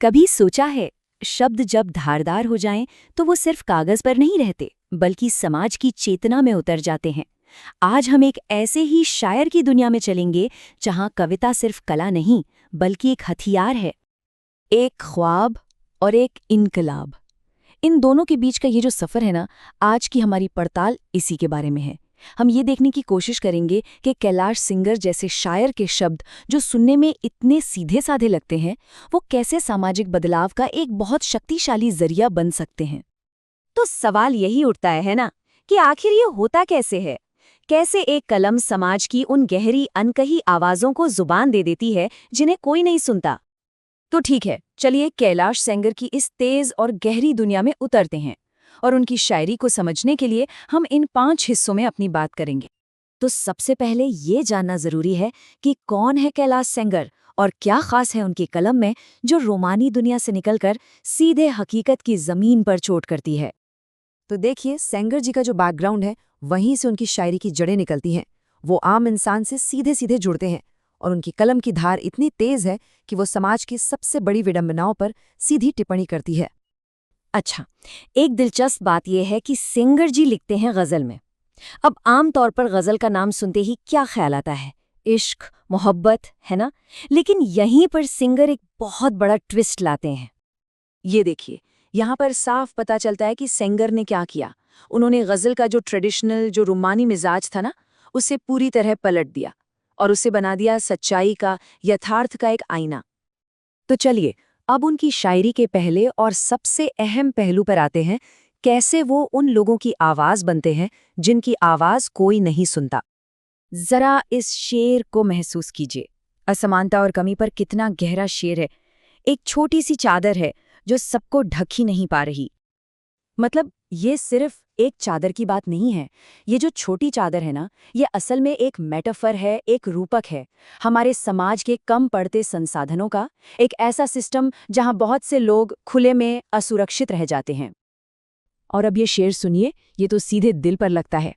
कभी सोचा है, शब्द जब धारदार हो जाएं तो वो सिर्फ कागज पर नहीं रहते बल्कि समाज की चेतना में उतर जाते हैं। आज हम एक ऐसे ही शायर की दुनिया में चलेंगे जहां कविता सिर्फ कला नहीं बल्कि एक हथियार है। एक ख्वाब और एक इनकलाब, इन दोनों के बीच का ये जो सफ़र है ना, आज की हमारी पड़ताल इसी के बारे में है। हम ये देखने की कोशिश करेंगे कि कैलाश सिंगर जैसे शायर के शब्द जो सुनने में इतने सीधे साधे लगते हैं, वो कैसे सामाजिक बदलाव का एक बहुत शक्तिशाली जरिया बन सकते हैं। तो सवाल यही उठता है ना कि आखिर ये होता कैसे है? कैसे एक कलम समाज की उन गहरी अनकही आवाज़ों को जुबान दे देती है जिन्हें कोई नहीं सुनता? तो ठीक है, चलिए कैलाश सेंगर की इस तेज और गहरी दुनिया में उतरते हैं और उनकी शायरी को समझने के लिए हम इन 5 हिस्सों में अपनी बात करेंगे। तो सबसे पहले ये जानना जरूरी है कि कौन है कैलाश सेंगर और क्या खास है उनकी कलम में जो रोमानी दुनिया से निकलकर सीधे हकीकत की जमीन पर चोट करती है। तो देखिए, सेंगर जी का जो बैकग्राउंड है, वहीं से उनकी शायरी की जड़ें निकलती हैं। वो आम इंसान से सीधे सीधे जुड़ते हैं और उनकी कलम की धार इतनी तेज है कि वो समाज की सबसे बड़ी विडंबनाओं पर सीधी टिप्पणी करती है। अच्छा, एक दिलचस्प बात यह है कि सेंगर जी लिखते हैं गज़ल में। अब आम तौर पर गज़ल का नाम सुनते ही क्या ख्याल आता है? इश्क, मोहब्बत, है ना? लेकिन यहीं पर सिंगर एक बहुत बड़ा ट्विस्ट लाते हैं। ये देखिए, यहाँ पर साफ पता चलता है कि सेंगर ने क्या किया। उन्होंने गज़ल का जो ट्रेडिशनल, जो रुमानी मिजाज था ना, उसे पूरी तरह पलट दिया और उसे बना दिया सच्चाई का, यथार्थ का एक आईना। तो चलिए, अब उनकी शायरी के पहले और सबसे अहम पहलू पर आते हैं, कैसे वो उन लोगों की आवाज़ बनते हैं जिनकी आवाज़ कोई नहीं सुनता। जरा इस शेर को महसूस कीजिए। असमानता और कमी पर कितना गहरा शेर है। एक छोटी सी चादर है जो सबको ढक ही नहीं पा रही। मतलब ये सिर्फ एक चादर की बात नहीं है। ये जो छोटी चादर है ना, ये असल में एक मेटाफर है, एक रूपक है हमारे समाज के कम पड़ते संसाधनों का, एक ऐसा सिस्टम जहां बहुत से लोग खुले में असुरक्षित रह जाते हैं। और अब ये शेर सुनिए, ये तो सीधे दिल पर लगता है।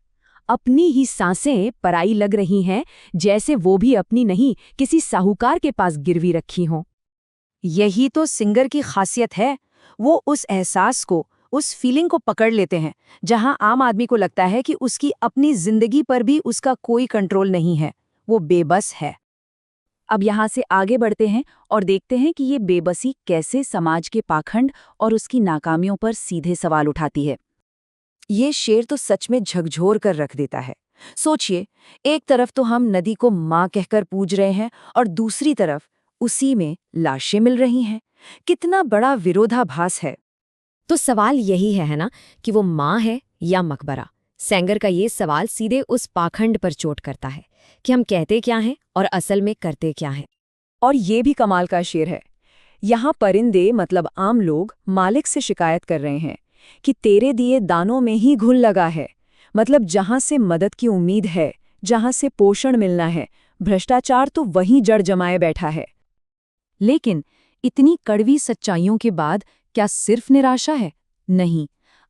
अपनी ही सांसें पराई लग रही हैं, जैसे वो भी अपनी नहीं, किसी साहूकार के पास गिरवी रखी हों। यही तो सिंगर की खासियत है। वो उस एहसास को, उस फीलिंग को पकड़ लेते हैं जहां आम आदमी को लगता है कि उसकी अपनी जिंदगी पर भी उसका कोई कंट्रोल नहीं है, वो बेबस है। अब यहां से आगे बढ़ते हैं और देखते हैं कि ये बेबसी कैसे समाज के पाखंड और उसकी नाकामियों पर सीधे सवाल उठाती है। ये शेर तो सच में झकझोर कर रख देता है। सोचिए, एक तरफ तो हम नदी को माँ कहकर पूज रहे हैं और दूसरी तरफ उसी में लाशें मिल रही हैं। कितना बड़ा विरोधाभास है। तो सवाल यही है ना, कि वो माँ है या मकबरा? सेंगर का ये सवाल सीधे उस पाखंड पर चोट करता है कि हम कहते क्या हैं और असल में करते क्या हैं। और ये भी कमाल का शेर है। यहाँ परिंदे, मतलब आम लोग, मालिक से शिकायत कर रहे हैं कि तेरे दिए दानों में ही घुन लगा है। मतलब जहाँ से मदद की उम्मीद है, जहाँ से पोषण मिलना है, भ्रष्टाचार तो वहीं जड़ जमाए बैठा है। लेकिन इतनी कड़वी सच्चाइयों के बाद क्या सिर्फ निराशा है? नहीं।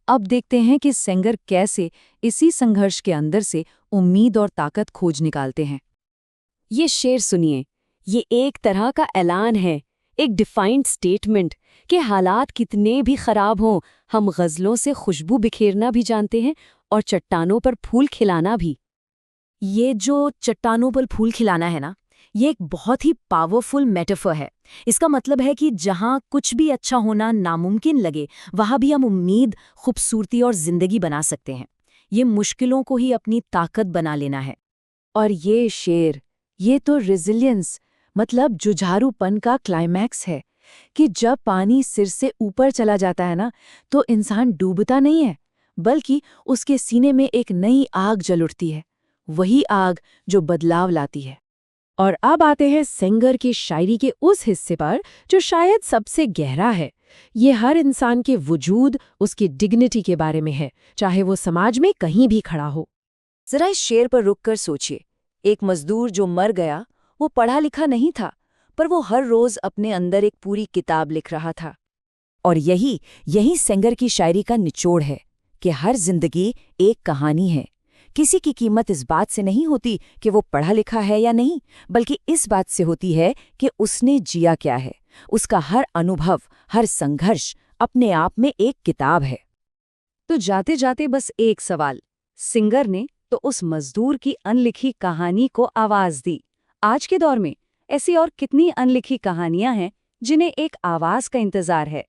अब देखते हैं कि सेंगर कैसे इसी संघर्ष के अंदर से उम्मीद और ताकत खोज निकालते हैं। ये शेर सुनिए, ये एक तरह का ऐलान है, एक डिफाइंड स्टेटमेंट कि हालात कितने भी खराब हों, हम गज़लों से खुशबू बिखेरना भी जानते हैं और चट्टानों पर फूल खिलाना भी। ये जो चट्टानों पर फूल खिलाना है ना, ये एक बहुत ही पावरफुल मेटाफर है। इसका मतलब है कि जहाँ कुछ भी अच्छा होना नामुमकिन लगे, वहाँ भी हम उम्मीद, खूबसूरती और जिंदगी बना सकते हैं। ये मुश्किलों को ही अपनी ताकत बना लेना है। और ये शेर, ये तो रेजिलियंस, मतलब जुझारूपन का क्लाइमैक्स है कि जब पानी सिर से ऊपर चला जाता है ना, तो इंसान डूबता नहीं है, बल्कि उसके सीने में एक नई आग जल उठती है, वही आग जो बदलाव लाती है। और अब आते हैं सेंगर की शायरी के उस हिस्से पर जो शायद सबसे गहरा है। ये हर इंसान के वजूद, उसकी डिग्निटी के बारे में है, चाहे वो समाज में कहीं भी खड़ा हो। जरा इस शेर पर रुककर सोचिए। एक मजदूर जो मर गया, वो पढ़ा लिखा नहीं था, पर वो हर रोज अपने अंदर एक पूरी किताब लिख रहा था। और यही सेंगर की शायरी का निचोड़ है कि हर जिंदगी एक कहानी है। किसी की कीमत इस बात से नहीं होती कि वो पढ़ा लिखा है या नहीं, बल्कि इस बात से होती है कि उसने जिया क्या है, उसका हर अनुभव, हर संघर्ष अपने आप में एक किताब है। तो जाते जाते बस एक सवाल, सिंगर ने तो उस मजदूर की अनलिखी कहानी को आवाज दी। आज के दौर में ऐसी और कितनी अनलिखी कहानियां हैं जिन्हें एक आवाज का इंतजार है।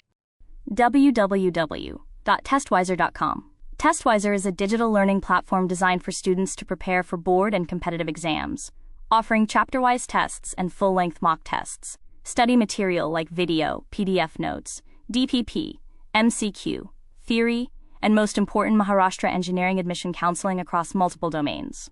www.testwiser.com. Testwiser is a digital learning platform designed for students to prepare for board and competitive exams, offering chapter-wise tests and full-length mock tests. Study material like video, PDF notes, DPP, MCQ, theory, and most important, Maharashtra engineering admission counseling across multiple domains.